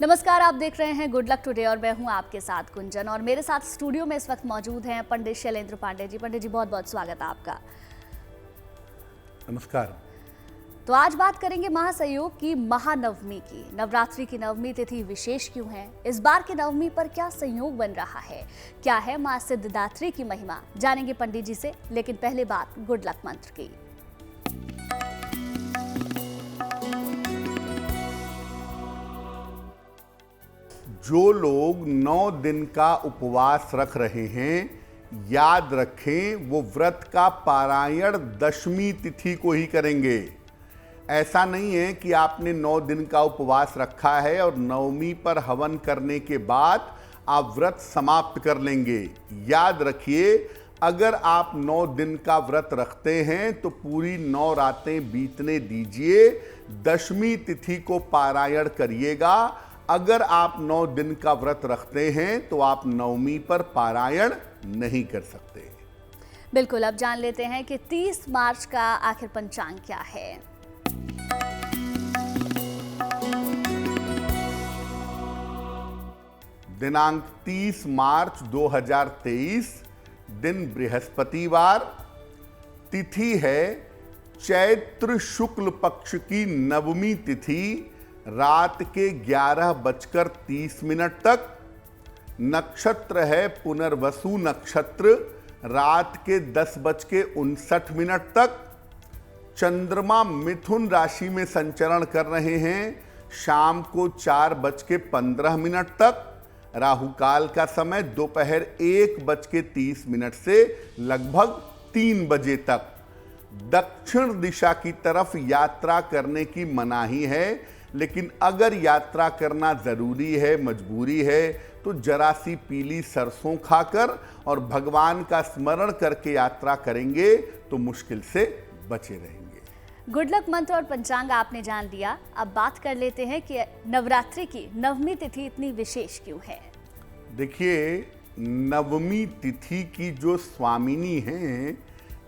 नमस्कार, आप देख रहे हैं गुड लक टुडे और मैं हूं आपके साथ गुंजन। और मेरे साथ स्टूडियो में इस वक्त मौजूद हैं पंडित शैलेंद्र पांडे जी। पंडित जी, बहुत बहुत स्वागत है आपका। नमस्कार। तो आज बात करेंगे महासंयोग की महानवमी की। नवरात्रि की नवमी तिथि विशेष क्यों है? इस बार की नवमी पर क्या संयोग बन रहा है? क्या है मां सिद्धिदात्री की महिमा? जानेंगे पंडित जी से, लेकिन पहले बात गुड लक मंत्र की। जो लोग 9 दिन का उपवास रख रहे हैं, याद रखें वो व्रत का पारायण दशमी तिथि को ही करेंगे। ऐसा नहीं है कि आपने 9 दिन का उपवास रखा है और नवमी पर हवन करने के बाद आप व्रत समाप्त कर लेंगे। याद रखिए, अगर आप 9 दिन का व्रत रखते हैं तो पूरी 9 रातें बीतने दीजिए, दशमी तिथि को पारायण करिएगा। अगर आप 9 दिन का व्रत रखते हैं तो आप नवमी पर पारायण नहीं कर सकते। बिल्कुल, अब जान लेते हैं कि 30 मार्च का आखिर पंचांग क्या है। दिनांक 30 मार्च 2023, दिन बृहस्पतिवार, तिथि है चैत्र शुक्ल पक्ष की नवमी तिथि, रात के 11:30 तक। नक्षत्र है पुनर्वसु नक्षत्र, रात के 10:59 तक। चंद्रमा मिथुन राशि में संचरण कर रहे हैं शाम को 4:15 तक। राहु काल का समय दोपहर 1:30 से लगभग 3 बजे तक। दक्षिण दिशा की तरफ यात्रा करने की मनाही है, लेकिन अगर यात्रा करना जरूरी है, मजबूरी है, तो जरा सी पीली सरसों खाकर और भगवान का स्मरण करके यात्रा करेंगे तो मुश्किल से बचे रहेंगे। गुड लक मंत्र और पंचांग आपने जान लिया। अब बात कर लेते हैं कि नवरात्रि की नवमी तिथि इतनी विशेष क्यों है। देखिए, नवमी तिथि की जो स्वामिनी हैं,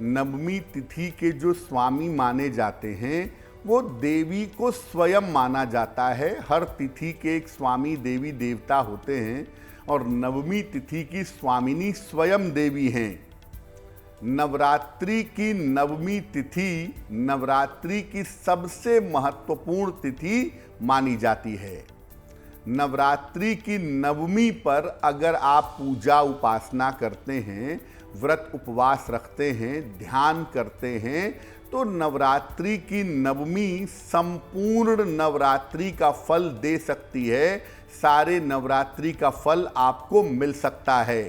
नवमी तिथि के जो स्वामी माने जाते हैं, वो देवी को स्वयं माना जाता है। हर तिथि के एक स्वामी देवी देवता होते हैं और नवमी तिथि की स्वामिनी स्वयं देवी हैं। नवरात्रि की नवमी तिथि नवरात्रि की सबसे महत्वपूर्ण तिथि मानी जाती है। नवरात्रि की नवमी पर अगर आप पूजा उपासना करते हैं, व्रत उपवास रखते हैं, ध्यान करते हैं, तो नवरात्रि की नवमी संपूर्ण नवरात्रि का फल दे सकती है। सारे नवरात्रि का फल आपको मिल सकता है।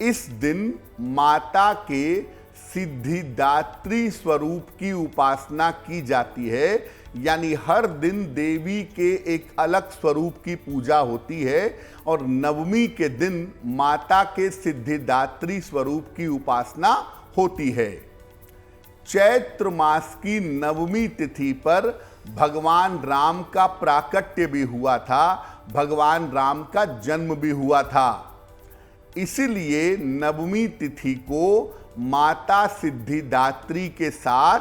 इस दिन माता के सिद्धिदात्री स्वरूप की उपासना की जाती है, यानी हर दिन देवी के एक अलग स्वरूप की पूजा होती है और नवमी के दिन माता के सिद्धिदात्री स्वरूप की उपासना होती है। चैत्र मास की नवमी तिथि पर भगवान राम का प्राकट्य भी हुआ था, भगवान राम का जन्म भी हुआ था। इसीलिए नवमी तिथि को माता सिद्धिदात्री के साथ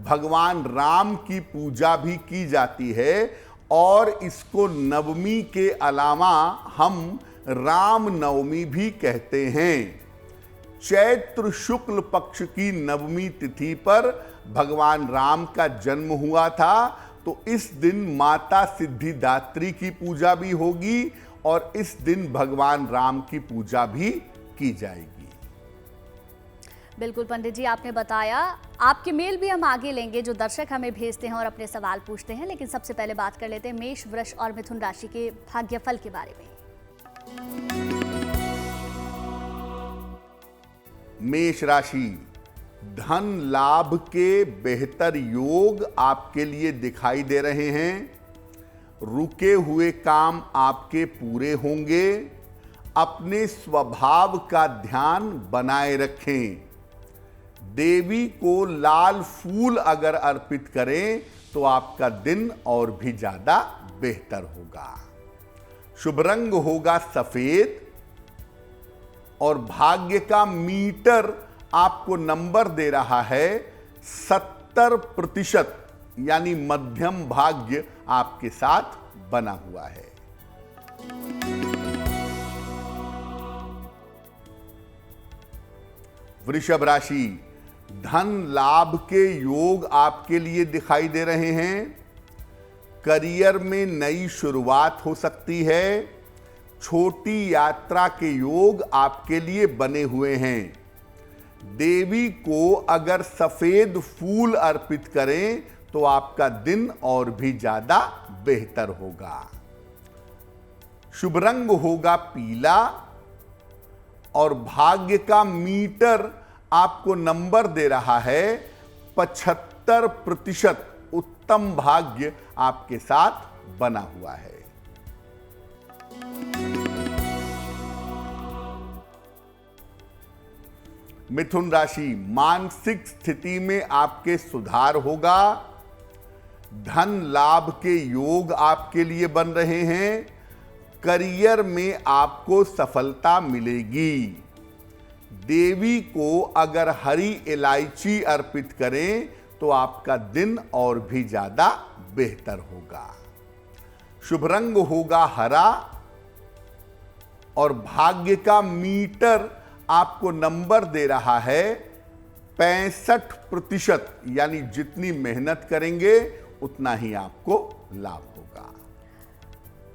भगवान राम की पूजा भी की जाती है और इसको नवमी के अलावा हम राम नवमी भी कहते हैं। चैत्र शुक्ल पक्ष की नवमी तिथि पर भगवान राम का जन्म हुआ था, तो इस दिन माता सिद्धिदात्री की पूजा भी होगी और इस दिन भगवान राम की पूजा भी की जाएगी। बिल्कुल पंडित जी, आपने बताया। आपके मेल भी हम आगे लेंगे जो दर्शक हमें भेजते हैं और अपने सवाल पूछते हैं, लेकिन सबसे पहले बात कर लेते हैं मेष, वृष और मिथुन राशि के भाग्यफल के बारे में। मेष राशि, धन लाभ के बेहतर योग आपके लिए दिखाई दे रहे हैं। रुके हुए काम आपके पूरे होंगे। अपने स्वभाव का ध्यान बनाए रखें। देवी को लाल फूल अगर अर्पित करें तो आपका दिन और भी ज्यादा बेहतर होगा। शुभ रंग होगा सफेद और भाग्य का मीटर आपको नंबर दे रहा है 70%, यानी मध्यम भाग्य आपके साथ बना हुआ है। वृषभ राशि, धन लाभ के योग आपके लिए दिखाई दे रहे हैं। करियर में नई शुरुआत हो सकती है। छोटी यात्रा के योग आपके लिए बने हुए हैं। देवी को अगर सफेद फूल अर्पित करें तो आपका दिन और भी ज्यादा बेहतर होगा। शुभ रंग होगा पीला और भाग्य का मीटर आपको नंबर दे रहा है 75%। उत्तम भाग्य आपके साथ बना हुआ है। मिथुन राशि, मानसिक स्थिति में आपके सुधार होगा। धन लाभ के योग आपके लिए बन रहे हैं। करियर में आपको सफलता मिलेगी। देवी को अगर हरी इलायची अर्पित करें तो आपका दिन और भी ज्यादा बेहतर होगा। शुभ रंग होगा हरा और भाग्य का मीटर आपको नंबर दे रहा है 65%। यानी जितनी मेहनत करेंगे उतना ही आपको लाभ होगा।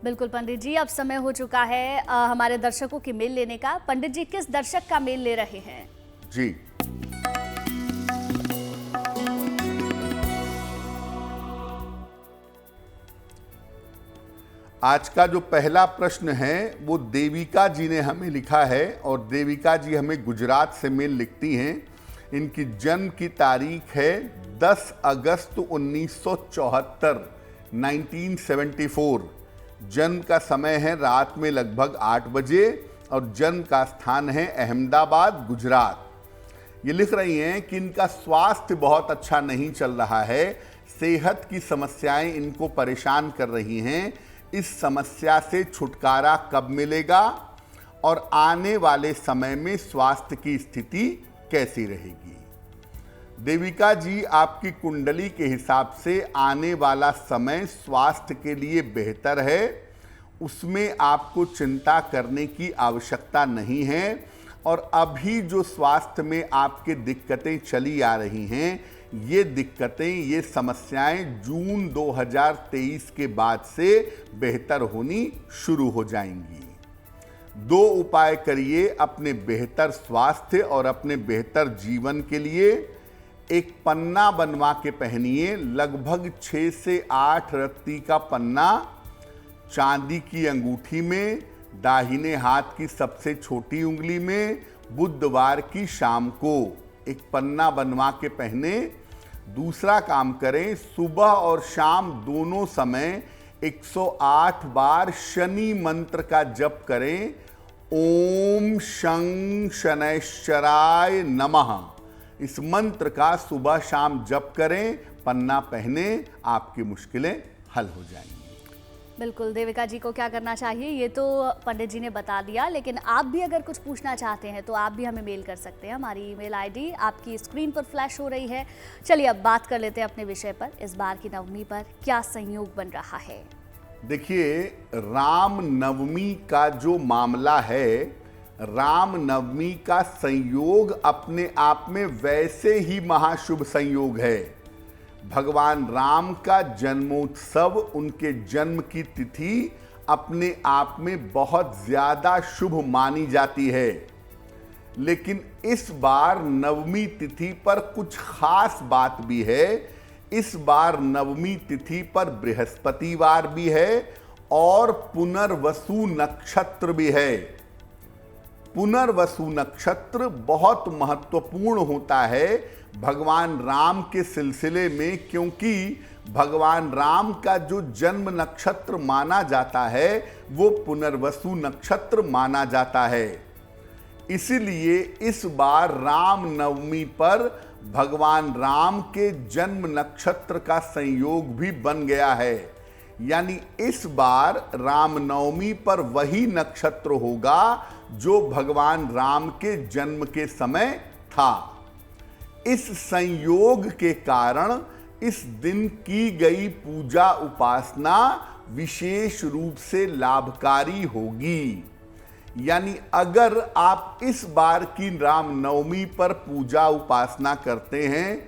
बिल्कुल पंडित जी, अब समय हो चुका है हमारे दर्शकों की मेल लेने का। पंडित जी, किस दर्शक का मेल ले रहे हैं? जी, आज का जो पहला प्रश्न है वो देविका जी ने हमें लिखा है और देविका जी हमें गुजरात से मेल लिखती हैं। इनकी जन्म की तारीख है 10 अगस्त 1974, 1974। जन्म का समय है रात में लगभग 8 बजे और जन्म का स्थान है अहमदाबाद, गुजरात। ये लिख रही हैं कि इनका स्वास्थ्य बहुत अच्छा नहीं चल रहा है। सेहत की समस्याएं इनको परेशान कर रही हैं। इस समस्या से छुटकारा कब मिलेगा और आने वाले समय में स्वास्थ्य की स्थिति कैसी रहेगी? देविका जी, आपकी कुंडली के हिसाब से आने वाला समय स्वास्थ्य के लिए बेहतर है। उसमें आपको चिंता करने की आवश्यकता नहीं है। और अभी जो स्वास्थ्य में आपके दिक्कतें चली आ रही हैं, ये दिक्कतें, ये समस्याएं जून 2023 के बाद से बेहतर होनी शुरू हो जाएंगी। 2 उपाय करिए अपने बेहतर स्वास्थ्य और अपने बेहतर जीवन के लिए। एक पन्ना बनवा के पहनिए, लगभग 6 से 8 रत्ती का पन्ना, चांदी की अंगूठी में, दाहिने हाथ की सबसे छोटी उंगली में, बुधवार की शाम को एक पन्ना बनवा के पहने। दूसरा काम करें, सुबह और शाम दोनों समय 108 बार शनि मंत्र का जप करें। ओम शं शनैश्चराय नमः। इस मंत्र का सुबह शाम जप करें, पन्ना पहने, आपकी मुश्किलें हल हो जाएंगी। बिल्कुल, देविका जी को क्या करना चाहिए ये तो पंडित जी ने बता दिया, लेकिन आप भी अगर कुछ पूछना चाहते हैं तो आप भी हमें मेल कर सकते हैं। हमारी ईमेल आईडी आपकी स्क्रीन पर फ्लैश हो रही है। चलिए अब बात कर लेते हैं अपने विषय पर। इस बार की नवमी पर क्या संयोग बन रहा है? देखिए, राम नवमी का जो मामला है, राम नवमी का संयोग अपने आप में वैसे ही महाशुभ संयोग है। भगवान राम का जन्मोत्सव, उनके जन्म की तिथि अपने आप में बहुत ज्यादा शुभ मानी जाती है। लेकिन इस बार नवमी तिथि पर कुछ खास बात भी है। इस बार नवमी तिथि पर बृहस्पतिवार भी है और पुनर्वसु नक्षत्र भी है। पुनर्वसु नक्षत्र बहुत महत्वपूर्ण होता है भगवान राम के सिलसिले में, क्योंकि भगवान राम का जो जन्म नक्षत्र माना जाता है वो पुनर्वसु नक्षत्र माना जाता है। इसलिए इस बार राम नवमी पर भगवान राम के जन्म नक्षत्र का संयोग भी बन गया है। यानी इस बार रामनवमी पर वही नक्षत्र होगा जो भगवान राम के जन्म के समय था। इस संयोग के कारण इस दिन की गई पूजा उपासना विशेष रूप से लाभकारी होगी। यानी अगर आप इस बार की रामनवमी पर पूजा उपासना करते हैं,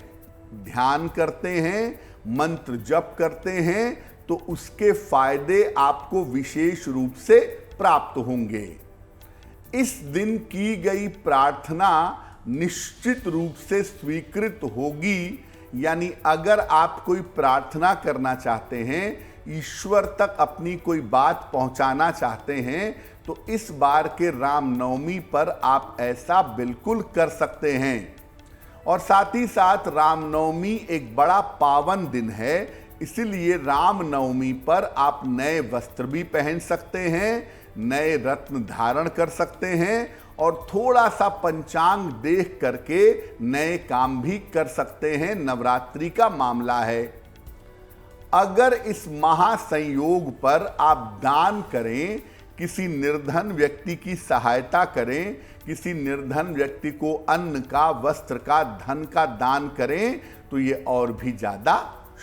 ध्यान करते हैं, मंत्र जप करते हैं, तो उसके फायदे आपको विशेष रूप से प्राप्त होंगे। इस दिन की गई प्रार्थना निश्चित रूप से स्वीकृत होगी। यानी अगर आप कोई प्रार्थना करना चाहते हैं, ईश्वर तक अपनी कोई बात पहुंचाना चाहते हैं, तो इस बार के रामनवमी पर आप ऐसा बिल्कुल कर सकते हैं। और साथ ही साथ रामनवमी एक बड़ा पावन दिन है, इसलिए रामनवमी पर आप नए वस्त्र भी पहन सकते हैं, नए रत्न धारण कर सकते हैं और थोड़ा सा पंचांग देख करके नए काम भी कर सकते हैं। नवरात्रि का मामला है। अगर इस महासंयोग पर आप दान करें, किसी निर्धन व्यक्ति की सहायता करें, किसी निर्धन व्यक्ति को अन्न का, वस्त्र का, धन का दान करें, तो ये और भी ज्यादा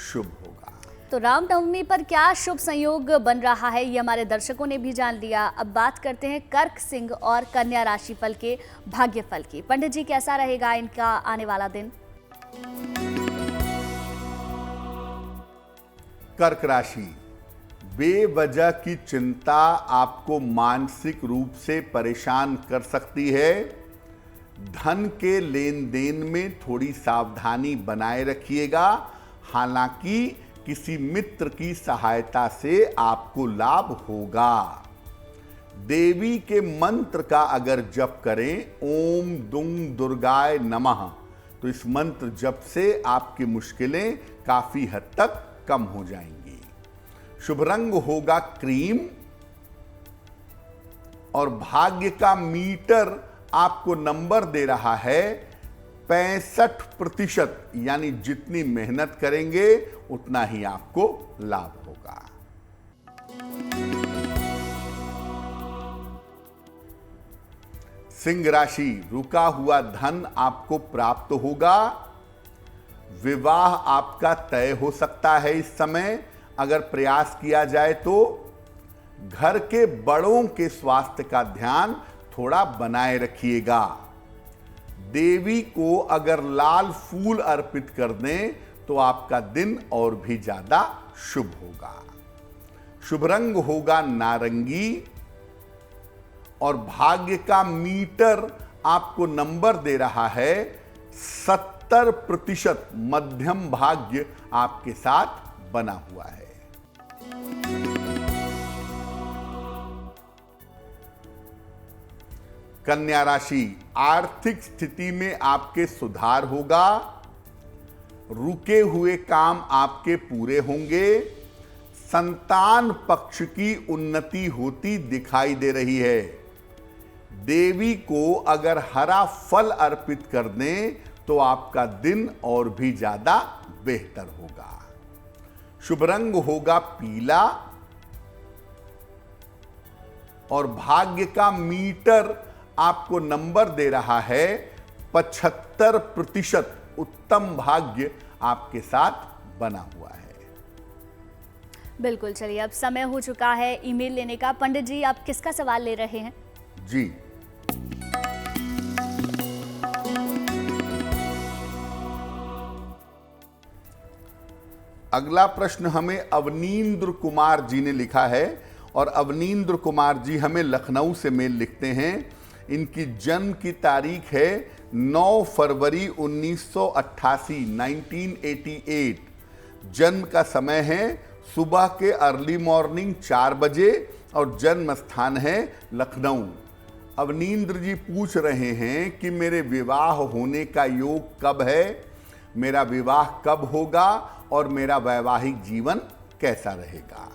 शुभ होगा। तो रामनवमी पर क्या शुभ संयोग बन रहा है, ये हमारे दर्शकों ने भी जान लिया। अब बात करते हैं कर्क, सिंह और कन्या राशि फल के भाग्य फल की। पंडित जी, कैसा रहेगा इनका आने वाला दिन? कर्क राशि, बेवजह की चिंता आपको मानसिक रूप से परेशान कर सकती है। धन के लेन देन में थोड़ी सावधानी बनाए रखिएगा। हालांकि किसी मित्र की सहायता से आपको लाभ होगा। देवी के मंत्र का अगर जप करें, ओम दुंग दुर्गाय नमः, तो इस मंत्र जप से आपकी मुश्किलें काफी हद तक कम हो जाएंगी। शुभ रंग होगा क्रीम और भाग्य का मीटर आपको नंबर दे रहा है 65%। यानी जितनी मेहनत करेंगे उतना ही आपको लाभ होगा। सिंह राशि, रुका हुआ धन आपको प्राप्त होगा। विवाह आपका तय हो सकता है इस समय, अगर प्रयास किया जाए तो। घर के बड़ों के स्वास्थ्य का ध्यान थोड़ा बनाए रखिएगा। देवी को अगर लाल फूल अर्पित कर दें तो आपका दिन और भी ज्यादा शुभ होगा। शुभ रंग होगा नारंगी और भाग्य का मीटर आपको नंबर दे रहा है 70%। मध्यम भाग्य आपके साथ बना हुआ है। कन्या राशि, आर्थिक स्थिति में आपके सुधार होगा। रुके हुए काम आपके पूरे होंगे। संतान पक्ष की उन्नति होती दिखाई दे रही है। देवी को अगर हरा फल अर्पित कर दें तो आपका दिन और भी ज्यादा बेहतर होगा। शुभ रंग होगा पीला और भाग्य का मीटर आपको नंबर दे रहा है 75%। उत्तम भाग्य आपके साथ बना हुआ है। बिल्कुल, चलिए अब समय हो चुका है ईमेल लेने का। पंडित जी, आप किसका सवाल ले रहे हैं? जी, अगला प्रश्न हमें अवनींद्र कुमार जी ने लिखा है और अवनींद्र कुमार जी हमें लखनऊ से मेल लिखते हैं। इनकी जन्म की तारीख है 9 फरवरी 1988, 1988। जन्म का समय है सुबह के अर्ली मॉर्निंग 4 बजे और जन्म स्थान है लखनऊ। अवनींद्र जी पूछ रहे हैं कि मेरे विवाह होने का योग कब है, मेरा विवाह कब होगा और मेरा वैवाहिक जीवन कैसा रहेगा।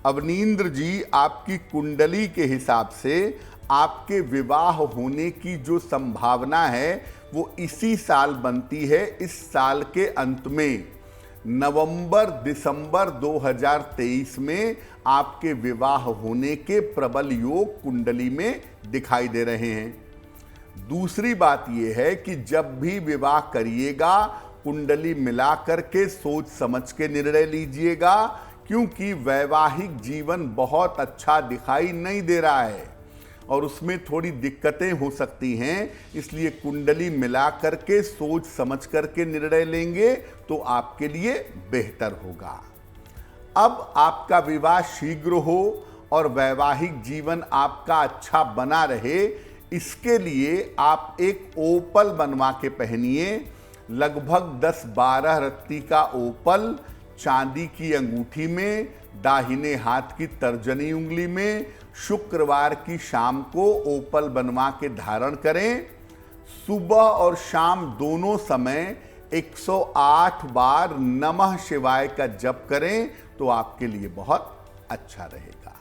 अवनींद्र जी, आपकी कुंडली के हिसाब से आपके विवाह होने की जो संभावना है वो इसी साल बनती है। इस साल के अंत में नवंबर दिसंबर 2023 में आपके विवाह होने के प्रबल योग कुंडली में दिखाई दे रहे हैं। दूसरी बात यह है कि जब भी विवाह करिएगा कुंडली मिला करके सोच समझ के निर्णय लीजिएगा, क्योंकि वैवाहिक जीवन बहुत अच्छा दिखाई नहीं दे रहा है और उसमें थोड़ी दिक्कतें हो सकती हैं। इसलिए कुंडली मिला करके सोच समझ करके निर्णय लेंगे तो आपके लिए बेहतर होगा। अब आपका विवाह शीघ्र हो और वैवाहिक जीवन आपका अच्छा बना रहे, इसके लिए आप एक ओपल बनवा के पहनिए। लगभग 10-12 रत्ती का ओपल चांदी की अंगूठी में, दाहिने हाथ की तर्जनी उंगली में, शुक्रवार की शाम को ओपल बनवा के धारण करें। सुबह और शाम दोनों समय 108 बार नमः शिवाय का जप करें तो आपके लिए बहुत अच्छा रहेगा।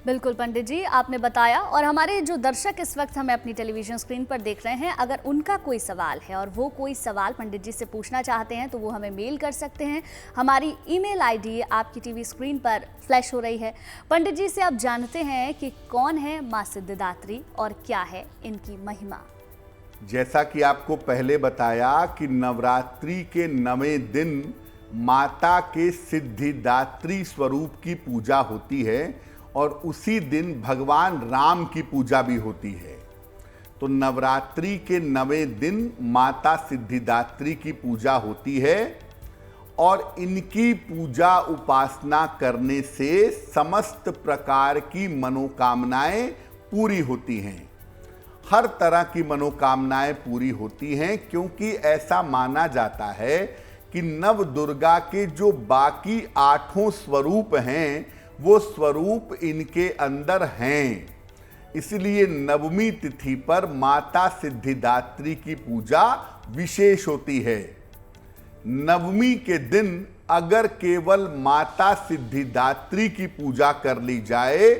बिल्कुल पंडित जी, आपने बताया। और हमारे जो दर्शक इस वक्त हमें अपनी टेलीविजन स्क्रीन पर देख रहे हैं, अगर उनका कोई सवाल है और वो कोई सवाल पंडित जी से पूछना चाहते हैं तो वो हमें मेल कर सकते हैं। हमारी ईमेल आईडी आपकी टीवी स्क्रीन पर फ्लैश हो रही है। पंडित जी से आप जानते हैं कि कौन है माँ सिद्धिदात्री और क्या है इनकी महिमा। जैसा कि आपको पहले बताया कि नवरात्रि के 9वें दिन माता के सिद्धिदात्री स्वरूप की पूजा होती है और उसी दिन भगवान राम की पूजा भी होती है। तो नवरात्रि के 9वें दिन माता सिद्धिदात्री की पूजा होती है और इनकी पूजा उपासना करने से समस्त प्रकार की मनोकामनाएं पूरी होती हैं। हर तरह की मनोकामनाएं पूरी होती हैं, क्योंकि ऐसा माना जाता है कि नव दुर्गा के जो बाकी 8 स्वरूप हैं वो स्वरूप इनके अंदर हैं। इसलिए नवमी तिथि पर माता सिद्धिदात्री की पूजा विशेष होती है। नवमी के दिन अगर केवल माता सिद्धिदात्री की पूजा कर ली जाए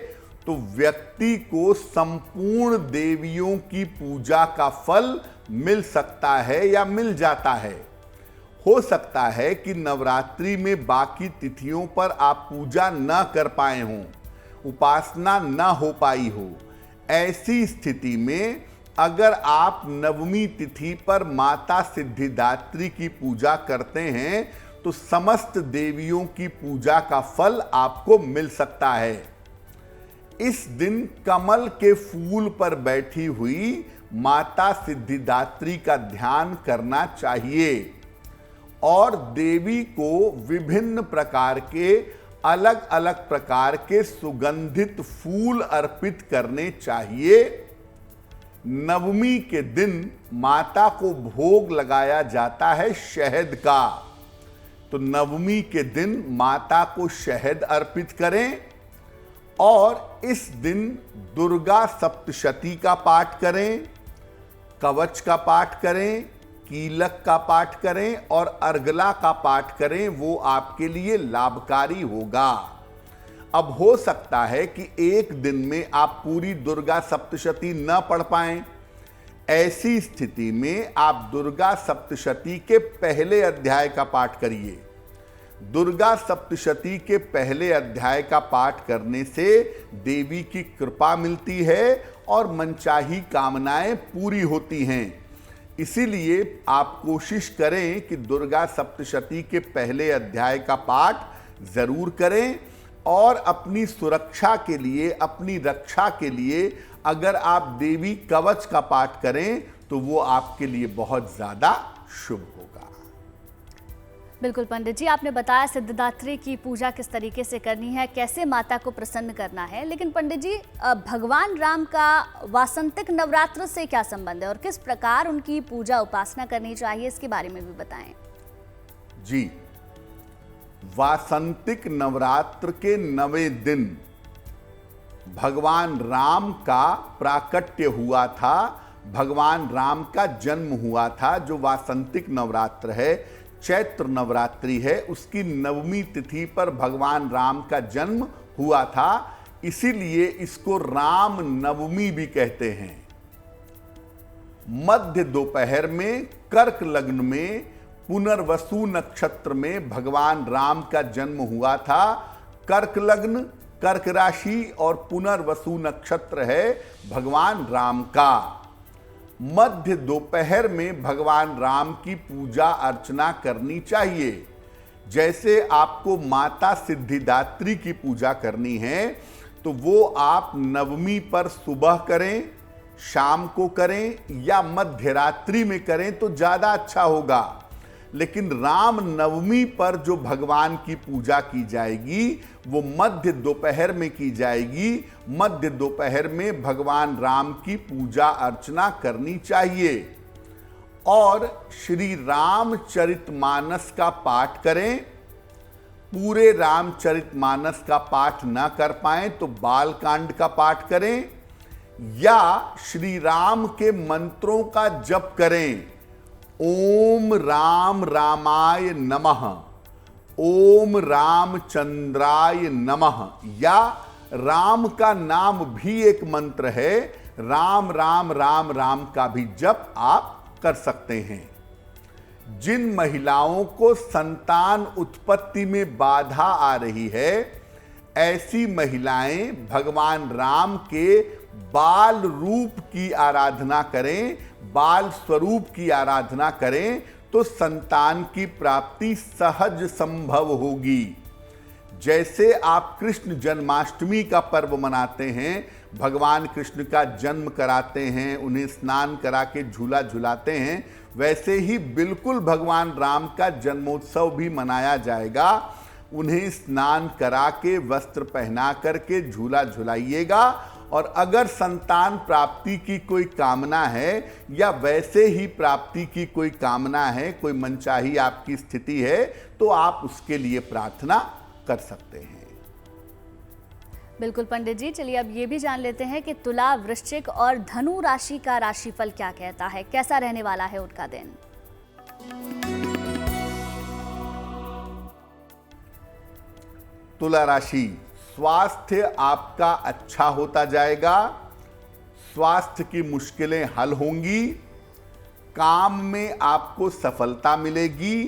तो व्यक्ति को संपूर्ण देवियों की पूजा का फल मिल सकता है या मिल जाता है। हो सकता है कि नवरात्रि में बाकी तिथियों पर आप पूजा न कर पाए हों, उपासना न हो पाई हो। ऐसी स्थिति में अगर आप नवमी तिथि पर माता सिद्धिदात्री की पूजा करते हैं तो समस्त देवियों की पूजा का फल आपको मिल सकता है। इस दिन कमल के फूल पर बैठी हुई माता सिद्धिदात्री का ध्यान करना चाहिए और देवी को विभिन्न प्रकार के अलग अलग प्रकार के सुगंधित फूल अर्पित करने चाहिए। नवमी के दिन माता को भोग लगाया जाता है शहद का, तो नवमी के दिन माता को शहद अर्पित करें और इस दिन दुर्गा सप्तशती का पाठ करें, कवच का पाठ करें, कीलक का पाठ करें और अर्गला का पाठ करें। वो आपके लिए लाभकारी होगा। अब हो सकता है कि एक दिन में आप पूरी दुर्गा सप्तशती न पढ़ पाएं। ऐसी स्थिति में आप दुर्गा सप्तशती के पहले अध्याय का पाठ करिए। दुर्गा सप्तशती के पहले अध्याय का पाठ करने से देवी की कृपा मिलती है और मनचाही कामनाएं पूरी होती हैं। इसीलिए आप कोशिश करें कि दुर्गा सप्तशती के पहले अध्याय का पाठ जरूर करें और अपनी सुरक्षा के लिए, अपनी रक्षा के लिए अगर आप देवी कवच का पाठ करें तो वो आपके लिए बहुत ज्यादा शुभ होगा। बिल्कुल पंडित जी, आपने बताया सिद्धिदात्री की पूजा किस तरीके से करनी है, कैसे माता को प्रसन्न करना है। लेकिन पंडित जी, भगवान राम का वासंतिक नवरात्र से क्या संबंध है और किस प्रकार उनकी पूजा उपासना करनी चाहिए, इसके बारे में भी बताएं। जी, वासंतिक नवरात्र के 9वें दिन भगवान राम का प्राकट्य हुआ था, भगवान राम का जन्म हुआ था। जो वासंतिक नवरात्र है, चैत्र नवरात्रि है, उसकी 9वीं तिथि पर भगवान राम का जन्म हुआ था। इसीलिए इसको राम नवमी भी कहते हैं। मध्य दोपहर में कर्क लग्न में पुनर्वसु नक्षत्र में भगवान राम का जन्म हुआ था। कर्क लग्न, कर्क राशि और पुनर्वसु नक्षत्र है भगवान राम का। मध्य दोपहर में भगवान राम की पूजा अर्चना करनी चाहिए। जैसे आपको माता सिद्धिदात्री की पूजा करनी है तो वो आप नवमी पर सुबह करें, शाम को करें या मध्य रात्रि में करें तो ज्यादा अच्छा होगा। लेकिन राम नवमी पर जो भगवान की पूजा की जाएगी वो मध्य दोपहर में की जाएगी। मध्य दोपहर में भगवान राम की पूजा अर्चना करनी चाहिए। और श्री रामचरितमानस का पाठ करें। पूरे रामचरितमानस का पाठ ना कर पाए तो बालकांड का पाठ करें या श्री राम के मंत्रों का जप करें। ओम राम रामाय नमः, ओम रामचंद्राय नमः, या राम का नाम भी एक मंत्र है, राम राम राम राम का भी जप आप कर सकते हैं। जिन महिलाओं को संतान उत्पत्ति में बाधा आ रही है, ऐसी महिलाएं भगवान राम के बाल रूप की आराधना करें, बाल स्वरूप की आराधना करें तो संतान की प्राप्ति सहज संभव होगी। जैसे आप कृष्ण जन्माष्टमी का पर्व मनाते हैं, भगवान कृष्ण का जन्म कराते हैं, उन्हें स्नान करा के झूला झुलाते हैं, वैसे ही बिल्कुल भगवान राम का जन्मोत्सव भी मनाया जाएगा। उन्हें स्नान करा के वस्त्र पहना करके झूला झुलाइएगा। और अगर संतान प्राप्ति की कोई कामना है या वैसे ही प्राप्ति की कोई कामना है, कोई मनचाही आपकी स्थिति है, तो आप उसके लिए प्रार्थना कर सकते हैं। बिल्कुल पंडित जी, चलिए अब ये भी जान लेते हैं कि तुला, वृश्चिक और धनु राशि का राशिफल क्या कहता है, कैसा रहने वाला है उनका दिन। तुला राशि, स्वास्थ्य आपका अच्छा होता जाएगा। स्वास्थ्य की मुश्किलें हल होंगी। काम में आपको सफलता मिलेगी।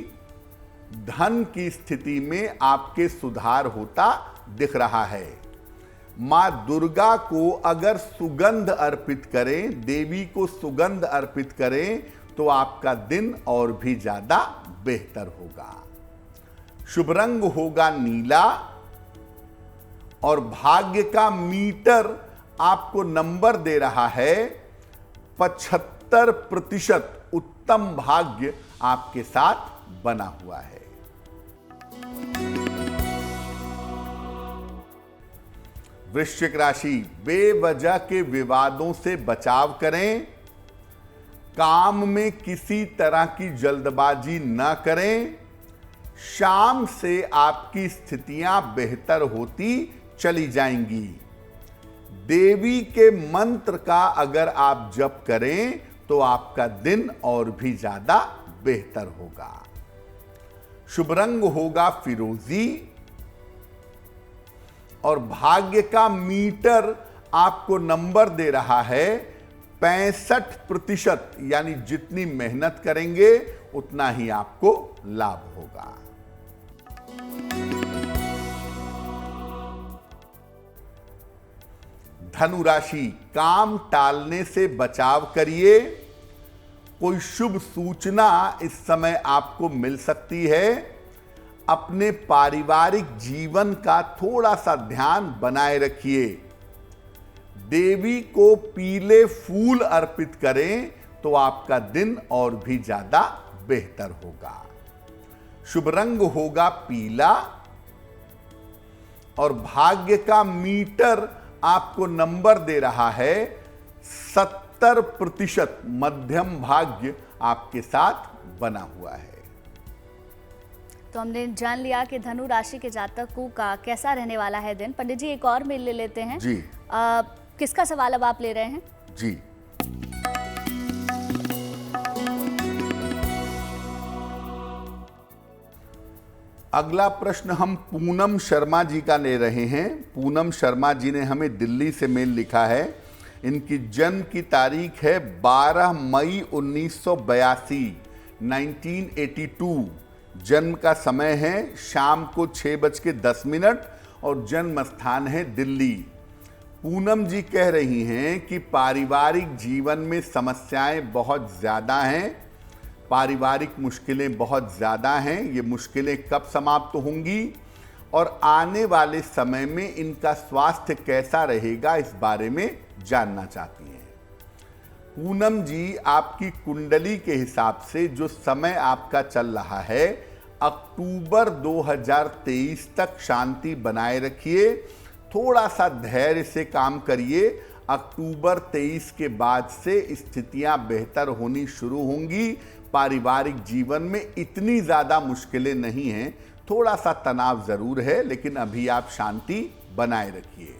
धन की स्थिति में आपके सुधार होता दिख रहा है। मां दुर्गा को अगर सुगंध अर्पित करें, देवी को सुगंध अर्पित करें तो आपका दिन और भी ज्यादा बेहतर होगा। शुभ रंग होगा नीला और भाग्य का मीटर आपको नंबर दे रहा है 75%। उत्तम भाग्य आपके साथ बना हुआ है। वृश्चिक राशि, बेवजह के विवादों से बचाव करें। काम में किसी तरह की जल्दबाजी न करें। शाम से आपकी स्थितियां बेहतर होती चली जाएंगी। देवी के मंत्र का अगर आप जप करें तो आपका दिन और भी ज्यादा बेहतर होगा। शुभ रंग होगा फिरोजी और भाग्य का मीटर आपको नंबर दे रहा है 65%, यानी जितनी मेहनत करेंगे उतना ही आपको लाभ होगा। धनु राशि, काम टालने से बचाव करिए। कोई शुभ सूचना इस समय आपको मिल सकती है। अपने पारिवारिक जीवन का थोड़ा सा ध्यान बनाए रखिए। देवी को पीले फूल अर्पित करें तो आपका दिन और भी ज्यादा बेहतर होगा। शुभ रंग होगा पीला और भाग्य का मीटर आपको नंबर दे रहा है 70%। मध्यम भाग्य आपके साथ बना हुआ है। तो हमने जान लिया कि धनु राशि के जातकों का कैसा रहने वाला है दिन। पंडित जी एक और मेल ले लेते हैं जी। किसका सवाल अब आप ले रहे हैं? जी, अगला प्रश्न हम पूनम शर्मा जी का ले रहे हैं। पूनम शर्मा जी ने हमें दिल्ली से मेल लिखा है। इनकी जन्म की तारीख है 12 मई 1982, 1982। जन्म का समय है शाम को 6:10 और जन्म स्थान है दिल्ली। पूनम जी कह रही हैं कि पारिवारिक जीवन में समस्याएं बहुत ज़्यादा हैं। पारिवारिक मुश्किलें बहुत ज़्यादा हैं। ये मुश्किलें कब समाप्त होंगी और आने वाले समय में इनका स्वास्थ्य कैसा रहेगा, इस बारे में जानना चाहती हैं। पूनम जी, आपकी कुंडली के हिसाब से जो समय आपका चल रहा है, अक्टूबर 2023 तक शांति बनाए रखिए, थोड़ा सा धैर्य से काम करिए। अक्टूबर 23 के बाद से स्थितियां बेहतर होनी शुरू होंगी। पारिवारिक जीवन में इतनी ज़्यादा मुश्किलें नहीं हैं, थोड़ा सा तनाव ज़रूर है, लेकिन अभी आप शांति बनाए रखिए।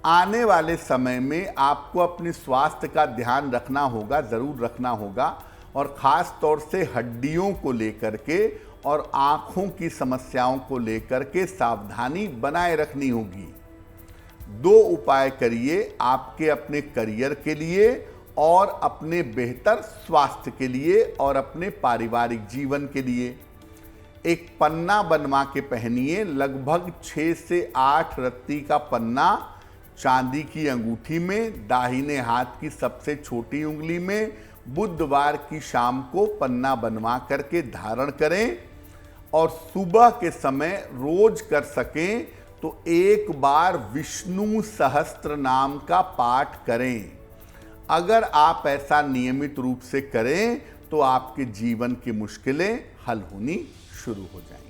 आने वाले समय में आपको अपने स्वास्थ्य का ध्यान रखना होगा, ज़रूर रखना होगा, और ख़ास तौर से हड्डियों को लेकर के और आँखों की समस्याओं को लेकर के सावधानी बनाए रखनी होगी। 2 उपाय करिए आपके अपने करियर के लिए और अपने बेहतर स्वास्थ्य के लिए और अपने पारिवारिक जीवन के लिए। एक पन्ना बनवा के पहनिए, लगभग 6 से 8 रत्ती का पन्ना, चांदी की अंगूठी में, दाहिने हाथ की सबसे छोटी उंगली में, बुधवार की शाम को पन्ना बनवा करके धारण करें और सुबह के समय रोज कर सकें तो एक बार विष्णु सहस्त्र नाम का पाठ करें। अगर आप ऐसा नियमित रूप से करें तो आपके जीवन की मुश्किलें हल होनी शुरू हो जाएंगी।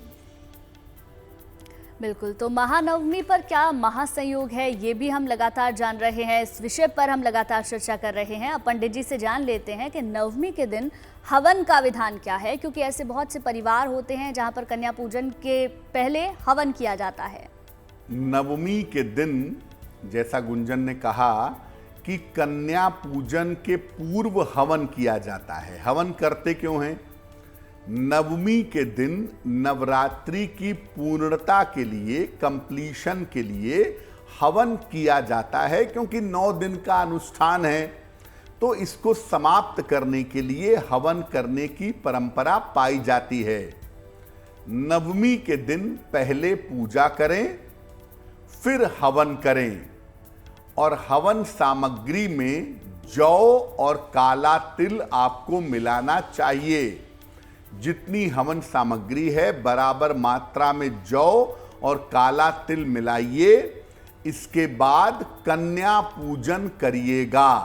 बिल्कुल, तो महानवमी पर क्या महासंयोग है, ये भी हम लगातार जान रहे हैं। इस विषय पर हम लगातार चर्चा कर रहे हैं। अब पंडित जी से जान लेते हैं कि नवमी के दिन हवन का विधान क्या है, क्योंकि ऐसे बहुत से परिवार होते हैं जहां पर कन्या पूजन के पहले हवन किया जाता है। नवमी के दिन, जैसा गुंजन ने कहा कि कन्या पूजन के पूर्व हवन किया जाता है। हवन करते क्यों हैं? नवमी के दिन नवरात्रि की पूर्णता के लिए, कंप्लीशन के लिए हवन किया जाता है, क्योंकि 9 दिन का अनुष्ठान है। तो इसको समाप्त करने के लिए हवन करने की परंपरा पाई जाती है। नवमी के दिन पहले पूजा करें, फिर हवन करें, और हवन सामग्री में जौ और काला तिल आपको मिलाना चाहिए। जितनी हवन सामग्री है बराबर मात्रा में जौ और काला तिल मिलाइए। इसके बाद कन्या पूजन करिएगा।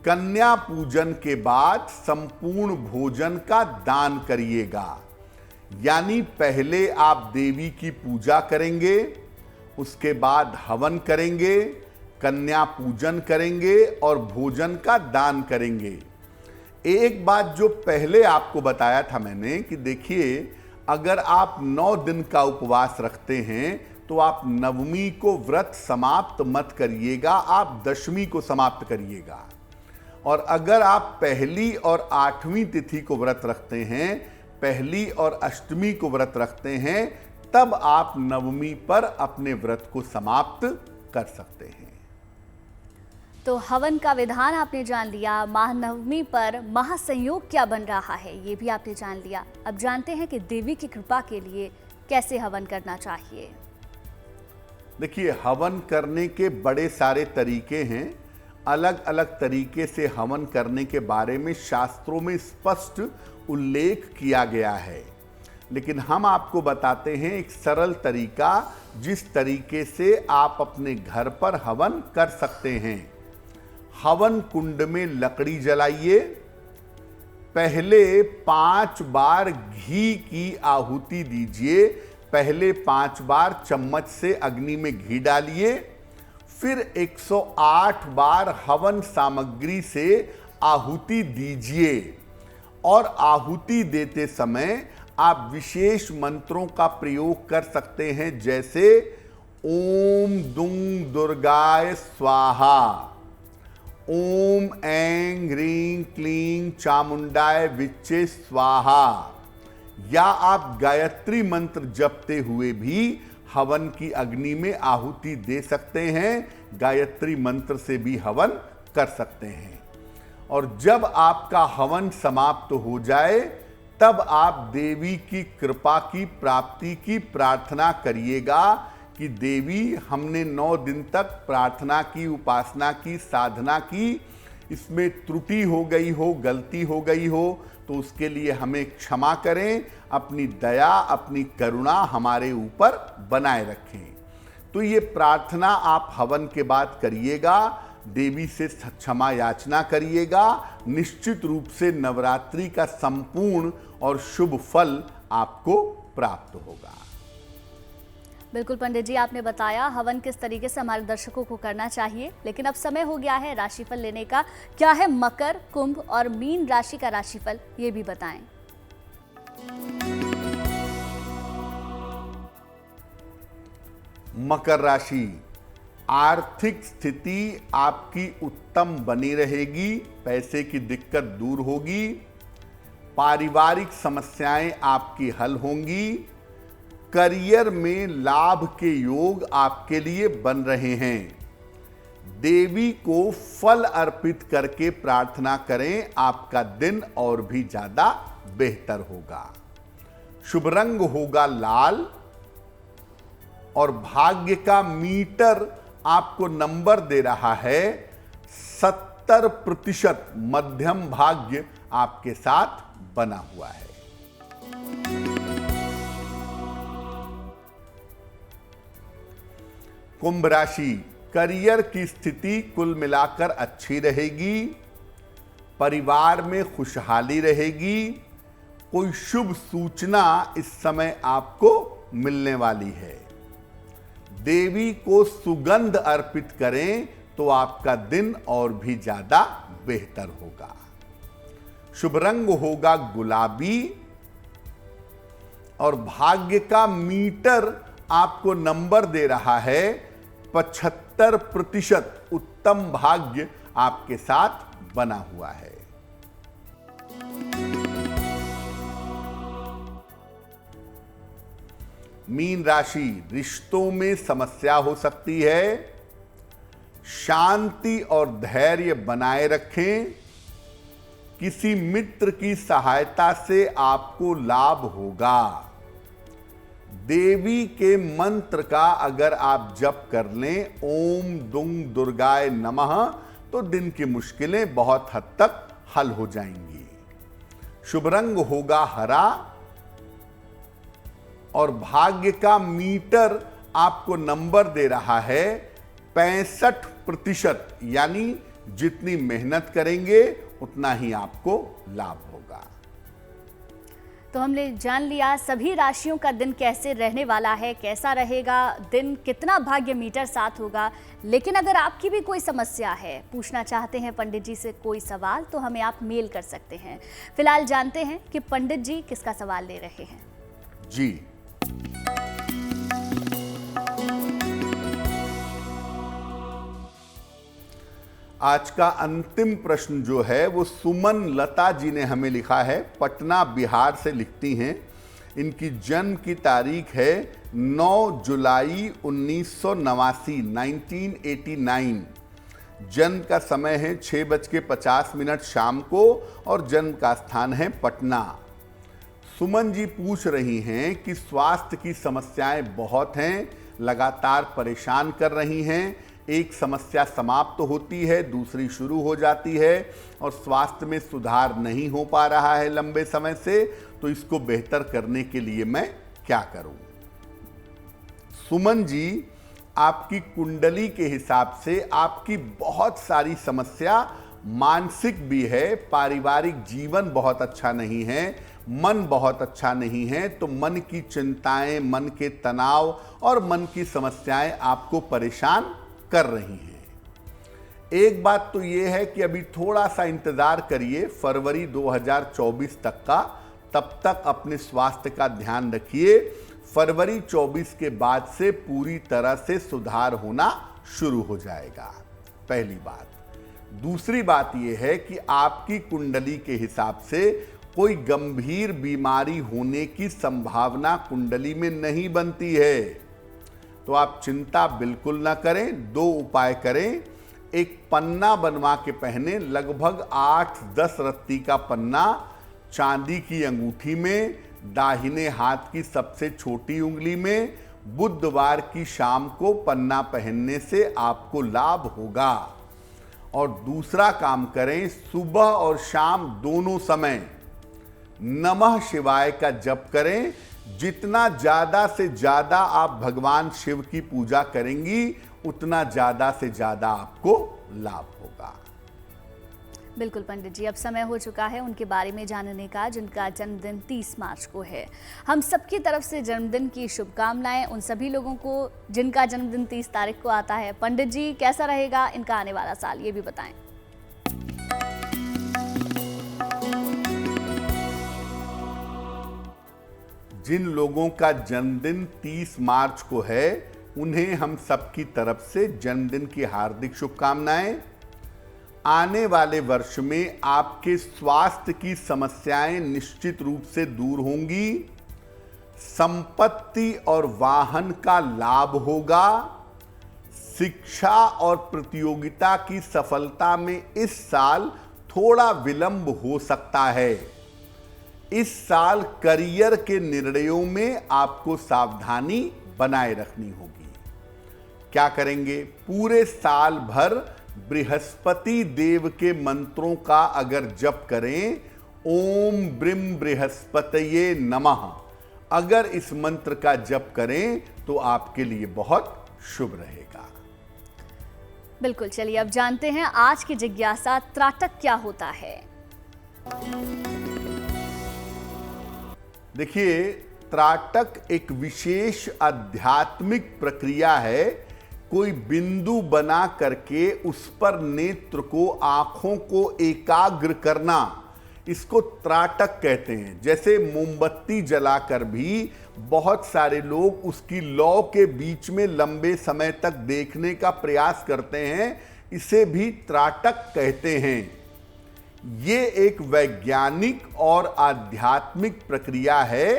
कन्या पूजन के बाद संपूर्ण भोजन का दान करिएगा। यानी पहले आप देवी की पूजा करेंगे, उसके बाद हवन करेंगे, कन्या पूजन करेंगे और भोजन का दान करेंगे। एक बात जो पहले आपको बताया था मैंने कि देखिए, अगर आप 9 दिन का उपवास रखते हैं तो आप नवमी को व्रत समाप्त मत करिएगा, आप दशमी को समाप्त करिएगा। और अगर आप पहली और 8वीं तिथि को व्रत रखते हैं, पहली और अष्टमी को व्रत रखते हैं, तब आप नवमी पर अपने व्रत को समाप्त कर सकते हैं। तो हवन का विधान आपने जान लिया, महानवमी पर महासंयोग क्या बन रहा है ये भी आपने जान लिया। अब जानते हैं कि देवी की कृपा के लिए कैसे हवन करना चाहिए। देखिए, हवन करने के बड़े सारे तरीके हैं। अलग अलग तरीके से हवन करने के बारे में शास्त्रों में स्पष्ट उल्लेख किया गया है, लेकिन हम आपको बताते हैं एक सरल तरीका, जिस तरीके से आप अपने घर पर हवन कर सकते हैं। हवन कुंड में लकड़ी जलाइए, पहले 5 बार घी की आहुति दीजिए। पहले 5 बार चम्मच से अग्नि में घी डालिए, फिर 108 बार हवन सामग्री से आहुति दीजिए। और आहुति देते समय आप विशेष मंत्रों का प्रयोग कर सकते हैं, जैसे ओम दुंग दुर्गाय स्वाहा, ओम ऐं ह्रीं क्लीं चामुंडाय विच्चे स्वाहा, या आप गायत्री मंत्र जपते हुए भी हवन की अग्नि में आहुति दे सकते हैं। गायत्री मंत्र से भी हवन कर सकते हैं। और जब आपका हवन समाप्त हो जाए, तब आप देवी की कृपा की प्राप्ति की प्रार्थना करिएगा कि देवी, हमने 9 दिन तक प्रार्थना की, उपासना की, साधना की, इसमें त्रुटि हो गई हो, गलती हो गई हो, तो उसके लिए हमें क्षमा करें, अपनी दया, अपनी करुणा हमारे ऊपर बनाए रखें। तो ये प्रार्थना आप हवन के बाद करिएगा, देवी से क्षमा याचना करिएगा। निश्चित रूप से नवरात्रि का संपूर्ण और शुभ फल आपको प्राप्त होगा। बिल्कुल पंडित जी, आपने बताया हवन किस तरीके से हमारे दर्शकों को करना चाहिए, लेकिन अब समय हो गया है राशिफल लेने का। क्या है मकर, कुंभ और मीन राशि का राशिफल, ये भी बताएं। मकर राशि, आर्थिक स्थिति आपकी उत्तम बनी रहेगी, पैसे की दिक्कत दूर होगी, पारिवारिक समस्याएं आपकी हल होंगी, करियर में लाभ के योग आपके लिए बन रहे हैं। देवी को फल अर्पित करके प्रार्थना करें, आपका दिन और भी ज्यादा बेहतर होगा। शुभ रंग होगा लाल और भाग्य का मीटर आपको नंबर दे रहा है 70%। मध्यम भाग्य आपके साथ बना हुआ है। कुंभ राशि, करियर की स्थिति कुल मिलाकर अच्छी रहेगी, परिवार में खुशहाली रहेगी, कोई शुभ सूचना इस समय आपको मिलने वाली है। देवी को सुगंध अर्पित करें तो आपका दिन और भी ज्यादा बेहतर होगा। शुभ रंग होगा गुलाबी और भाग्य का मीटर आपको नंबर दे रहा है 75%। उत्तम भाग्य आपके साथ बना हुआ है। मीन राशि, रिश्तों में समस्या हो सकती है, शांति और धैर्य बनाए रखें। किसी मित्र की सहायता से आपको लाभ होगा। देवी के मंत्र का अगर आप जप कर लें, ओम दुंग दुर्गाय नमः, तो दिन की मुश्किलें बहुत हद तक हल हो जाएंगी। शुभ रंग होगा हरा और भाग्य का मीटर आपको नंबर दे रहा है 65%। यानी जितनी मेहनत करेंगे उतना ही आपको लाभ होगा। तो हमने जान लिया सभी राशियों का दिन कैसे रहने वाला है, कैसा रहेगा दिन, कितना भाग्य मीटर साथ होगा। लेकिन अगर आपकी भी कोई समस्या है, पूछना चाहते हैं पंडित जी से कोई सवाल, तो हमें आप मेल कर सकते हैं। फिलहाल जानते हैं कि पंडित जी किसका सवाल ले रहे हैं। जी, आज का अंतिम प्रश्न जो है वो सुमन लता जी ने हमें लिखा है। पटना बिहार से लिखती हैं। इनकी जन्म की तारीख है 9 जुलाई 1989, 1989। जन्म का समय है 6:50 शाम को और जन्म का स्थान है पटना। सुमन जी पूछ रही हैं कि स्वास्थ्य की समस्याएं बहुत हैं, लगातार परेशान कर रही हैं। एक समस्या समाप्त होती है, दूसरी शुरू हो जाती है और स्वास्थ्य में सुधार नहीं हो पा रहा है लंबे समय से। तो इसको बेहतर करने के लिए मैं क्या करूं? सुमन जी, आपकी कुंडली के हिसाब से आपकी बहुत सारी समस्या मानसिक भी है, पारिवारिक जीवन बहुत अच्छा नहीं है, मन बहुत अच्छा नहीं है। तो मन की चिंताएं, मन के तनाव और मन की समस्याएं आपको परेशान कर रही हैं। एक बात तो यह है कि अभी थोड़ा सा इंतजार करिए फरवरी 2024 तक का, तब तक अपने स्वास्थ्य का ध्यान रखिए। फरवरी 24 के बाद से पूरी तरह से सुधार होना शुरू हो जाएगा, पहली बात। दूसरी बात यह है कि आपकी कुंडली के हिसाब से कोई गंभीर बीमारी होने की संभावना कुंडली में नहीं बनती है। तो आप चिंता बिल्कुल ना करें। 2 उपाय करें। एक पन्ना बनवा के पहने, लगभग 8-10 रत्ती का पन्ना चांदी की अंगूठी में, दाहिने हाथ की सबसे छोटी उंगली में। बुधवार की शाम को पन्ना पहनने से आपको लाभ होगा। और दूसरा काम करें, सुबह और शाम दोनों समय नमः शिवाय का जप करें। जितना ज्यादा से ज्यादा आप भगवान शिव की पूजा करेंगी, उतना ज्यादा से ज्यादा आपको लाभ होगा। बिल्कुल पंडित जी, अब समय हो चुका है उनके बारे में जानने का, जिनका जन्मदिन 30 मार्च को है। हम सबकी तरफ से जन्मदिन की शुभकामनाएं उन सभी लोगों को जिनका जन्मदिन 30 तारीख को आता है। पंडित जी, कैसा रहेगा इनका आने वाला साल, ये भी बताएं। जिन लोगों का जन्मदिन 30 मार्च को है, उन्हें हम सबकी तरफ से जन्मदिन की हार्दिक शुभकामनाएं। आने वाले वर्ष में आपके स्वास्थ्य की समस्याएं निश्चित रूप से दूर होंगी। संपत्ति और वाहन का लाभ होगा। शिक्षा और प्रतियोगिता की सफलता में इस साल थोड़ा विलंब हो सकता है। इस साल करियर के निर्णयों में आपको सावधानी बनाए रखनी होगी। क्या करेंगे? पूरे साल भर बृहस्पति देव के मंत्रों का अगर जप करें, ओम ब्रीम बृहस्पतये नमः, अगर इस मंत्र का जप करें तो आपके लिए बहुत शुभ रहेगा। बिल्कुल, चलिए अब जानते हैं आज की जिज्ञासा, त्राटक क्या होता है। देखिए, त्राटक एक विशेष आध्यात्मिक प्रक्रिया है। कोई बिंदु बना करके उस पर नेत्र को, आंखों को एकाग्र करना, इसको त्राटक कहते हैं। जैसे मोमबत्ती जलाकर भी बहुत सारे लोग उसकी लौ के बीच में लंबे समय तक देखने का प्रयास करते हैं, इसे भी त्राटक कहते हैं। ये एक वैज्ञानिक और आध्यात्मिक प्रक्रिया है,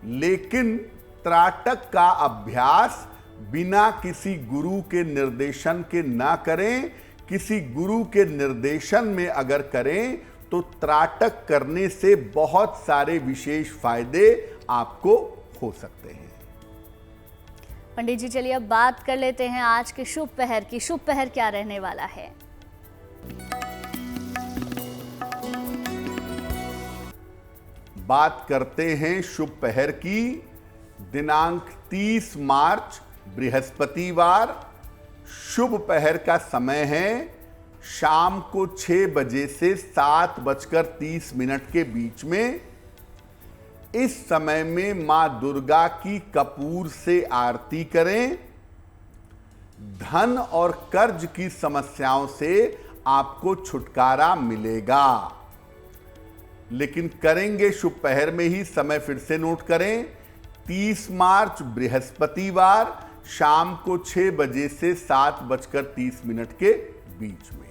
लेकिन त्राटक का अभ्यास बिना किसी गुरु के निर्देशन के ना करें। किसी गुरु के निर्देशन में अगर करें तो त्राटक करने से बहुत सारे विशेष फायदे आपको हो सकते हैं। पंडित जी, चलिए अब बात कर लेते हैं आज के शुभ पहर की। शुभ पहर क्या रहने वाला है? बात करते हैं शुभ पहर की। दिनांक 30 मार्च बृहस्पतिवार, शुभ पहर का समय है शाम को 6 बजे से 7:30 के बीच में। इस समय में मां दुर्गा की कपूर से आरती करें। धन और कर्ज की समस्याओं से आपको छुटकारा मिलेगा। लेकिन करेंगे शुभ पहर में ही, समय फिर से नोट करें। 30 मार्च बृहस्पतिवार, शाम को 6 बजे से 7:30 के बीच में।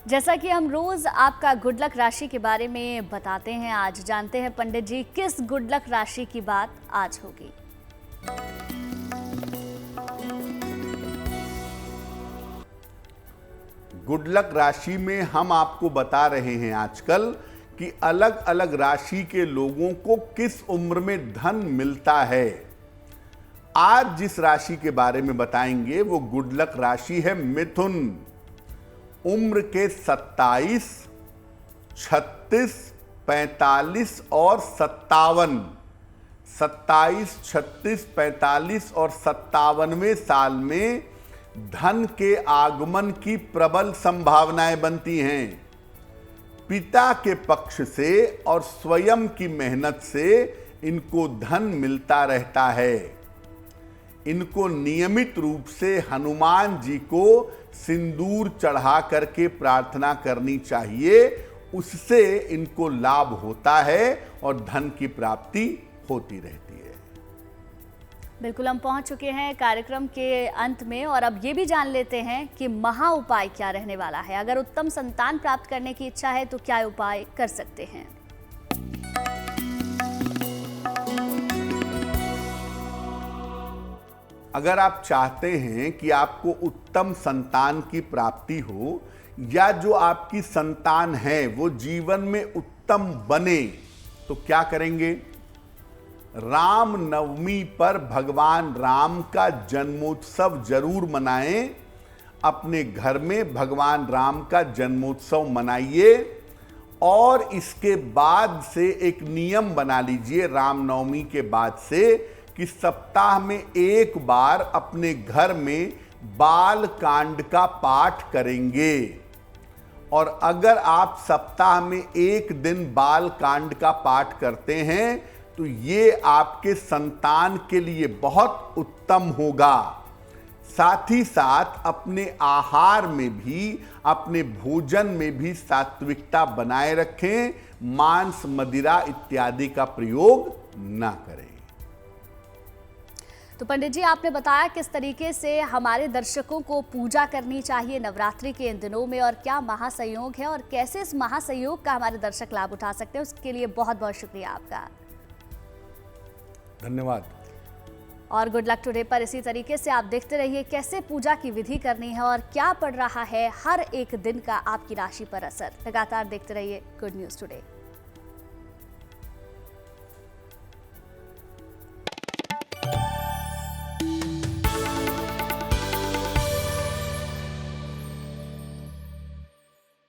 जैसा कि हम रोज आपका गुड लक राशि के बारे में बताते हैं, आज जानते हैं पंडित जी किस गुड लक राशि की बात आज होगी। गुड लक राशि में हम आपको बता रहे हैं आजकल कि अलग अलग राशि के लोगों को किस उम्र में धन मिलता है। आज जिस राशि के बारे में बताएंगे वो गुड लक राशि है मिथुन। उम्र के 27, 36, 45 और 57, 27, 36, 45 और 57वें साल में धन के आगमन की प्रबल संभावनाएं बनती हैं। पिता के पक्ष से और स्वयं की मेहनत से इनको धन मिलता रहता है। इनको नियमित रूप से हनुमान जी को सिंदूर चढ़ा करके प्रार्थना करनी चाहिए, उससे इनको लाभ होता है और धन की प्राप्ति होती रहती है। बिल्कुल, हम पहुंच चुके हैं कार्यक्रम के अंत में और अब ये भी जान लेते हैं कि महा उपाय क्या रहने वाला है। अगर उत्तम संतान प्राप्त करने की इच्छा है तो क्या उपाय कर सकते हैं? अगर आप चाहते हैं कि आपको उत्तम संतान की प्राप्ति हो या जो आपकी संतान है वो जीवन में उत्तम बने, तो क्या करेंगे? राम नवमी पर भगवान राम का जन्मोत्सव जरूर मनाएं। अपने घर में भगवान राम का जन्मोत्सव मनाइए और इसके बाद से एक नियम बना लीजिए रामनवमी के बाद से कि सप्ताह में एक बार अपने घर में बाल कांड का पाठ करेंगे। और अगर आप सप्ताह में एक दिन बाल कांड का पाठ करते हैं तो ये आपके संतान के लिए बहुत उत्तम होगा। साथ ही साथ अपने आहार में भी, अपने भोजन में भी सात्विकता बनाए रखें, मांस मदिरा इत्यादि का प्रयोग ना करें। तो पंडित जी, आपने बताया किस तरीके से हमारे दर्शकों को पूजा करनी चाहिए नवरात्रि के इन दिनों में और क्या महासंयोग है और कैसे इस महासंयोग का हमारे दर्शक लाभ उठा सकते हैं। उसके लिए बहुत बहुत शुक्रिया आपका। धन्यवाद। और गुड लक टुडे पर इसी तरीके से आप देखते रहिए कैसे पूजा की विधि करनी है और क्या पड़ रहा है हर एक दिन का आपकी राशि पर असर। लगातार देखते रहिए गुड न्यूज़ टुडे।